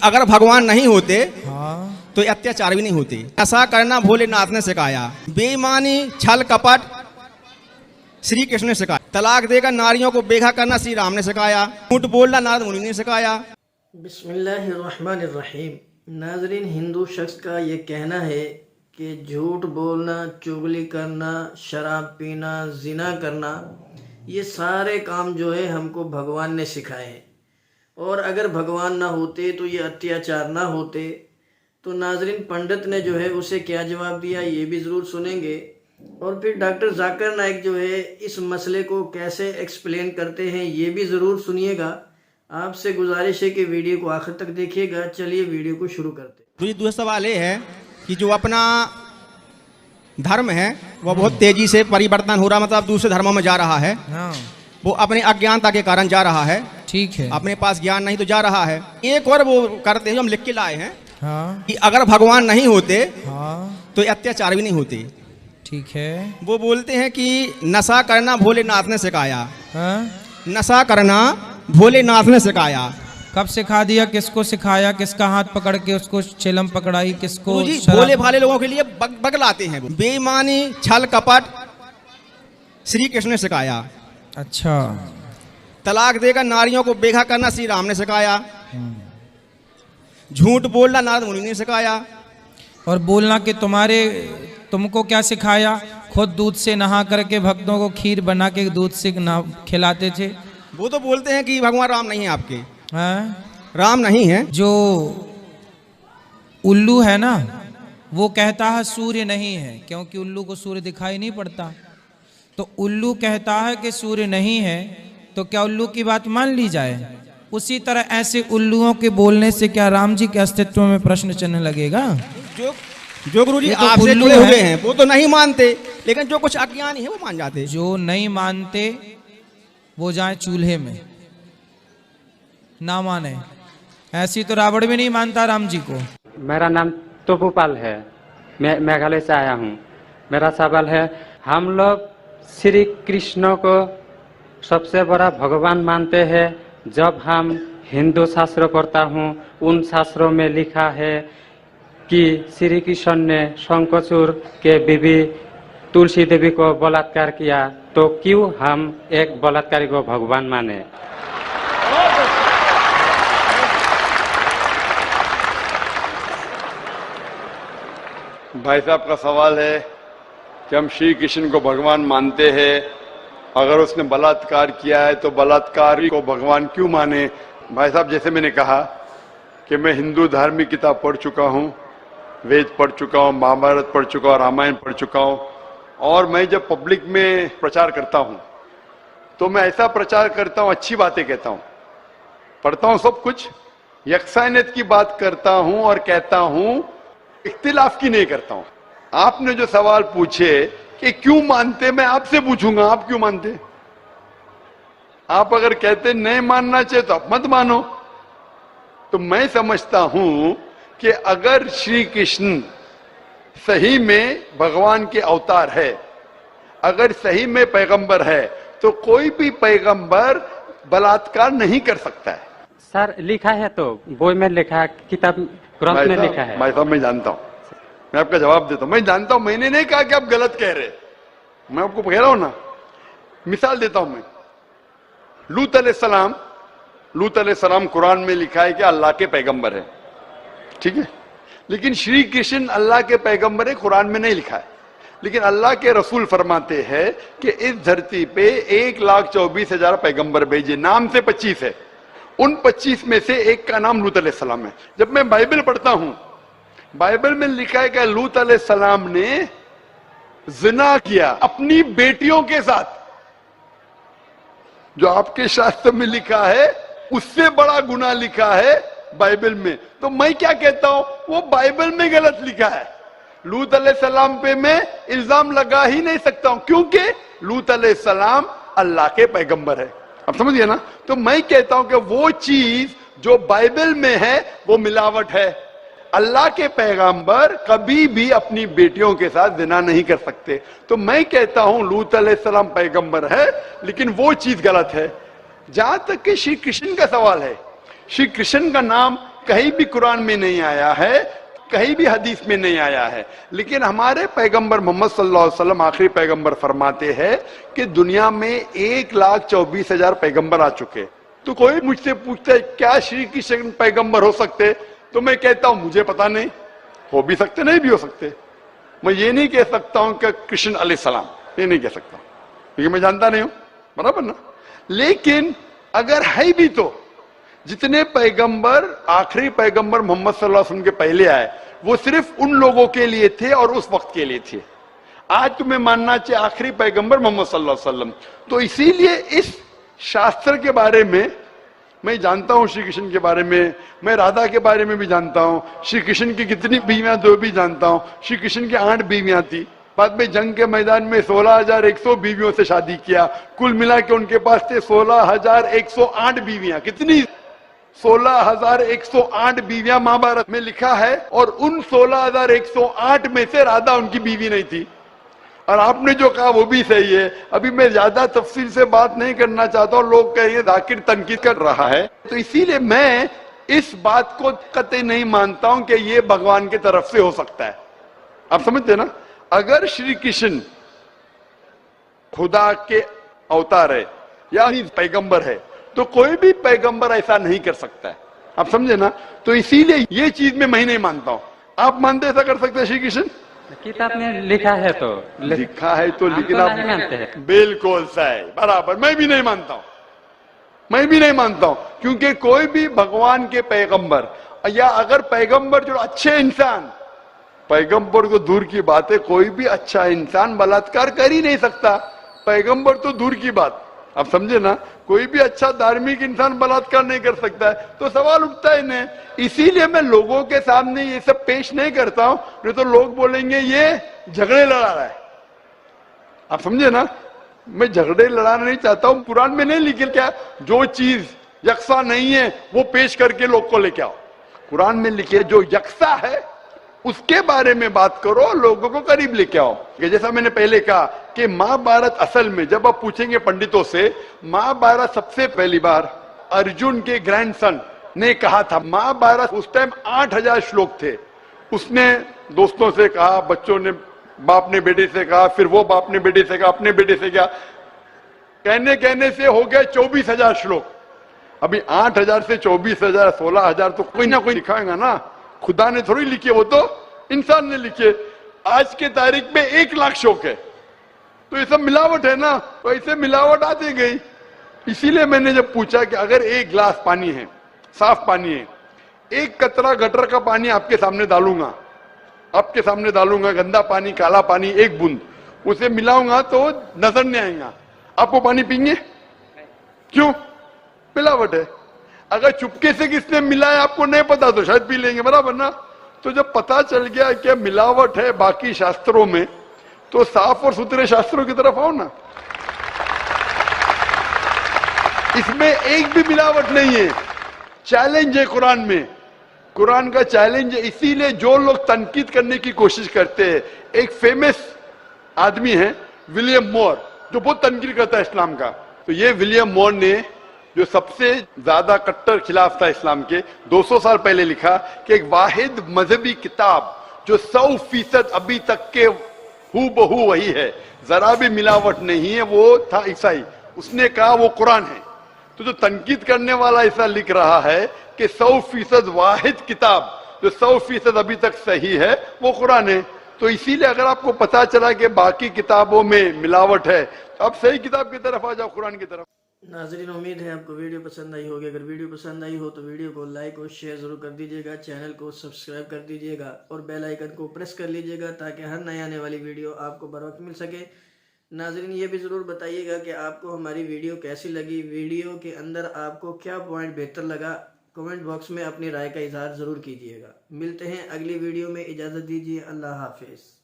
अगर भगवान नहीं होते हाँ। तो अत्याचार भी नहीं होते। ऐसा करना भोलेनाथ ने सिखाया, बेईमानी छल कपट श्री कृष्ण ने सिखाया, तलाक देकर नारियों को बेघा करना श्री राम ने सिखाया, झूठ बोलना नारद मुनि ने सिखाया। बिस्मिल्लाहिर्रहमानिर्रहीम। नाजरीन, हिंदू शख्स का ये कहना है कि झूठ बोलना, चुगली करना, शराब पीना, जिना करना, ये सारे काम जो है हमको भगवान ने सिखाए हैं, और अगर भगवान ना होते तो ये अत्याचार ना होते। तो नाजरीन, पंडित ने जो है उसे क्या जवाब दिया ये भी ज़रूर सुनेंगे, और फिर डॉक्टर जाकिर नाइक जो है इस मसले को कैसे एक्सप्लेन करते हैं ये भी ज़रूर सुनिएगा। आपसे गुजारिश है कि वीडियो को आखिर तक देखिएगा। चलिए वीडियो को शुरू करते हैं। तो ये दूसरा सवाल ये है कि जो अपना धर्म है वह बहुत तेजी से परिवर्तन हो रहा, मतलब दूसरे धर्मों में जा रहा है। हाँ। वो अपने अज्ञानता के कारण जा रहा है। ठीक है। अपने पास ज्ञान नहीं तो जा रहा है। एक और वो करते हैं जो हम लिख के लाए हैं हाँ। कि अगर भगवान नहीं होते हाँ। तो अत्याचार भी नहीं होते। ठीक है। वो बोलते हैं कि नशा करना भोलेनाथ ने सिखाया। हाँ? नशा करना भोलेनाथ ने सिखाया। कब सिखा दिया? किसको सिखाया? किसका हाथ पकड़ के उसको चिलम पकड़ाई? किसको? तो जी शराब- भोले भाले लोगों के लिए बगलाते हैं वो। बेईमानी छल कपट श्री कृष्ण ने सिखाया। अच्छा। तलाक देकर नारियों को बेघा करना श्री राम ने सिखाया। झूठ बोलना नारद मुनि ने सिखाया। और बोलना कि तुमको क्या सिखाया? खुद दूध से नहा करके भक्तों को खीर बना के दूध से खिलाते थे। वो तो बोलते हैं कि भगवान राम नहीं है आपके। हाँ? राम नहीं है। जो उल्लू है ना, वो कहता है सूर्य नहीं है, क्योंकि उल्लू को सूर्य दिखाई नहीं पड़ता। तो उल्लू कहता है कि सूर्य नहीं है, तो क्या उल्लू की बात मान ली जाए? उसी तरह ऐसे उल्लुओं के बोलने से क्या राम जी के अस्तित्व में प्रश्न चिन्ह लगेगा? जो गुरु जी ये तो आपसे उल्लू जुड़े है। हुए हैं वो तो नहीं मानते, लेकिन जो कुछ अज्ञानी है वो मान जाते। जो नहीं मानते वो जाए चूल्हे में, ना माने। ऐसी तो रावण भी नहीं मानता राम जी को। मेरा नाम तोपूपाल है, मैं मेघालय से आया हूँ। मेरा सवाल है, हम लोग श्री कृष्ण को सबसे बड़ा भगवान मानते हैं। जब हम हिंदू शास्त्र पढ़ता हूँ, उन शास्त्रों में लिखा है कि श्री कृष्ण ने शंखचूड़ के बीवी तुलसी देवी को बलात्कार किया, तो क्यों हम एक बलात्कारी को भगवान माने? भाई साहब का सवाल है कि हम श्री कृष्ण को भगवान मानते हैं, अगर उसने बलात्कार किया है तो बलात्कारी को भगवान क्यों माने? भाई साहब, जैसे मैंने कहा कि मैं हिंदू धार्मिक किताब पढ़ चुका हूँ, वेद पढ़ चुका हूँ, महाभारत पढ़ चुका हूँ, रामायण पढ़ चुका हूँ, और मैं जब पब्लिक में प्रचार करता हूँ तो मैं ऐसा प्रचार करता हूँ, अच्छी बातें कहता हूँ, पढ़ता हूँ सब कुछ, यकसानियत की बात करता हूँ और कहता हूँ, इख्तिलाफ की नहीं करता हूं। आपने जो सवाल पूछे कि क्यों मानते, मैं आपसे पूछूंगा आप क्यों मानते? आप अगर कहते नहीं मानना चाहिए तो आप मत मानो। तो मैं समझता हूं कि अगर श्री कृष्ण सही में भगवान के अवतार है, अगर सही में पैगंबर है, तो कोई भी पैगंबर बलात्कार नहीं कर सकता है। सर, लिखा है तो बोई में लिखा है, किताब ग्रंथ में लिखा है। भाई साहब, मैं जानता हूं, मैं आपका जवाब देता हूं, मैं जानता हूं। मैंने नहीं कहा कि आप गलत कह रहे, मैं आपको कह रहा हूं ना। मिसाल देता हूं मैं, लूत अलैहिस्सलाम कुरान में लिखा है कि अल्लाह के पैगंबर है, ठीक है, लेकिन श्री कृष्ण अल्लाह के पैगंबर है, कुरान में नहीं लिखा है। लेकिन अल्लाह के रसूल फरमाते हैं कि इस धरती पे 1,24,000 पैगंबर भेजे, नाम से 25 है, उन 25 में से एक का नाम लूत अलैहिस्सलाम है। जब मैं बाइबल पढ़ता हूं, बाइबल में लिखा है कि लूत अलैहिस्सलाम ने जिना किया अपनी बेटियों के साथ। जो आपके शास्त्र में लिखा है उससे बड़ा गुनाह लिखा है बाइबल में। तो मैं क्या कहता हूं, वो बाइबल में गलत लिखा है। लूत अलैहिस्सलाम पे मैं इल्जाम लगा ही नहीं सकता हूं, क्योंकि लूत अलैहिस्सलाम अल्लाह के पैगंबर है। अब समझिए ना। तो मैं कहता हूं कि वो चीज जो बाइबल में है वो मिलावट है। अल्लाह के पैगंबर कभी भी अपनी बेटियों के साथ जिना नहीं कर सकते। तो मैं कहता हूं लूत अलैहिस्सलाम पैगंबर है, लेकिन वो चीज गलत है। जहां तक कि श्री कृष्ण का सवाल है, श्री कृष्ण का नाम कहीं भी कुरान में नहीं आया है, कहीं भी हदीस में नहीं आया है। लेकिन हमारे पैगंबर मोहम्मद सल्लल्लाहु अलैहि वसल्लम आखिरी पैगंबर फरमाते हैं कि दुनिया में 1,24,000 पैगंबर आ चुके। तो कोई मुझसे पूछता है क्या श्री कृष्ण पैगंबर हो सकते, तो मैं कहता हूं मुझे पता नहीं, हो भी सकते नहीं भी हो सकते। मैं ये नहीं कह सकता हूं कि कृष्ण अलैहिस्सलाम, ये नहीं कह सकता क्योंकि मैं जानता नहीं हूं, बराबर ना। लेकिन अगर है भी तो जितने पैगंबर आखिरी पैगंबर मोहम्मद सल्लल्लाहु अलैहि वसल्लम के पहले आए वो सिर्फ उन लोगों के लिए थे और उस वक्त के लिए थे। आज तुम्हें मानना चाहिए आखिरी पैगंबर मोहम्मद सल्लल्लाहु अलैहि वसल्लम। तो इसीलिए इस शास्त्र के बारे में मैं जानता हूं, श्री कृष्ण के बारे में, मैं राधा के बारे में भी जानता हूं, श्री कृष्ण की कितनी बीवियां दो भी जानता हूं। श्री कृष्ण की 8 बीवियां थी, बाद में जंग के मैदान में 16,100 बीवियों से शादी किया, कुल मिला के उनके पास थे 16,108 बीवियां। कितनी? 16,108 बीवियां महाभारत में लिखा है, और उन 16,108 में से राधा उनकी बीवी नहीं थी। और आपने जो कहा वो भी सही है। अभी मैं ज्यादा तफसील से बात नहीं करना चाहता हूं, लोग कहेंगे जाकिर तनकीद कर रहा है, तो इसीलिए मैं इस बात को कतई नहीं मानता हूं कि ये भगवान की तरफ से हो सकता है। आप समझते ना, अगर श्री कृष्ण खुदा के अवतार है या पैगंबर है तो कोई भी पैगंबर ऐसा नहीं कर सकता है। आप समझे ना, तो इसीलिए ये चीज में मैं नहीं मानता हूं। आप मानते ऐसा कर सकते हैं श्री कृष्ण? किताब में लिखा है तो लिखा है तो, लेकिन तो आप नहीं मानते हैं। बिल्कुल सही, बराबर, मैं भी नहीं मानता हूं, मैं भी नहीं मानता हूं, क्योंकि कोई भी भगवान के पैगंबर या अगर पैगंबर जो अच्छे इंसान, पैगंबर तो दूर की बात है, कोई भी अच्छा इंसान बलात्कार कर ही नहीं सकता, पैगंबर तो दूर की बात। आप समझे ना, कोई भी अच्छा धार्मिक इंसान बलात्कार नहीं कर सकता है, तो सवाल उठता है नहीं। इसीलिए मैं लोगों के सामने ये सब पेश नहीं करता हूं, नहीं तो लोग बोलेंगे ये झगड़े लड़ा रहा है। आप समझे ना, मैं झगड़े लड़ाना नहीं चाहता हूं। कुरान में नहीं लिखे क्या, जो चीज यकसा नहीं है वो पेश करके लोग को लेके आओ। कुरान में लिखे जो यकसा है उसके बारे में बात करो, लोगों को करीब लेके आओ। जैसा मैंने पहले कहा कि महाभारत असल में जब आप पूछेंगे पंडितों से, महाभारत सबसे पहली बार अर्जुन के ग्रैंडसन ने कहा था। महाभारत उस टाइम 8,000 श्लोक थे। उसने दोस्तों से कहा, बच्चों ने बाप ने बेटे से कहा, फिर वो बाप ने बेटे से कहा, अपने बेटे से कहा, कहने कहने से हो गए 24,000 श्लोक। अभी 8,000 से 24,000 16,000 तो कोई ना कोई लिखाएगा ना, खुदा ने थोड़ी लिखे, वो तो इंसान ने लिखे। आज के तारीख में 1,00,000 श्लोक है, तो ये सब मिलावट है ना, तो ऐसे मिलावट आती गई। इसीलिए मैंने जब पूछा कि अगर 1 गिलास पानी है, साफ पानी है, 1 कतरा गटर का पानी आपके सामने डालूंगा, आपके सामने डालूंगा, गंदा पानी, काला पानी, 1 बूंद उसे मिलाऊंगा तो नजर नहीं आएगा, आपको पानी पीएंगे? क्यों? मिलावट है। अगर चुपके से किसने मिलाया आपको नहीं पता तो शायद पी लेंगे, बराबर ना। तो जब पता चल गया कि मिलावट है बाकी शास्त्रों में, तो साफ और सुथरे शास्त्रों की तरफ आओ ना। इसमें एक भी मिलावट नहीं है। चैलेंज है कुरान में, कुरान का चैलेंज है। इसीलिए जो लोग तनकीद करने की कोशिश करते हैं, एक फेमस आदमी है विलियम मोर, जो बहुत तनकीद करता है इस्लाम का। तो ये विलियम मोर ने जो सबसे ज्यादा कट्टर खिलाफ था इस्लाम के, 200 साल पहले लिखा कि एक वाहिद मजहबी किताब जो 100% अभी तक के हूबहू वही है, जरा भी मिलावट नहीं है, वो था ईसाई। उसने कहा वो कुरान है। तो जो तनकीद करने वाला ऐसा लिख रहा है कि 100% वाहिद किताब जो 100% अभी तक सही है वो कुरान है। तो इसीलिए अगर आपको पता चला कि बाकी किताबों में मिलावट है, तो आप सही किताब की तरफ आ जाओ, कुरान की तरफ। नाजरीन, उम्मीद है आपको वीडियो पसंद आई होगी। अगर वीडियो पसंद आई हो तो वीडियो को लाइक और शेयर जरूर कर दीजिएगा, चैनल को सब्सक्राइब कर दीजिएगा और बेल आइकन को प्रेस कर लीजिएगा ताकि हर नई आने वाली वीडियो आपको बर वक्त मिल सके। नाजरीन, ये भी ज़रूर बताइएगा कि आपको हमारी वीडियो कैसी लगी, वीडियो के अंदर आपको क्या पॉइंट बेहतर लगा। कमेंट बॉक्स में अपनी राय का इजहार ज़रूर कीजिएगा। मिलते हैं अगली वीडियो में, इजाज़त दीजिए, अल्लाह हाफिज़।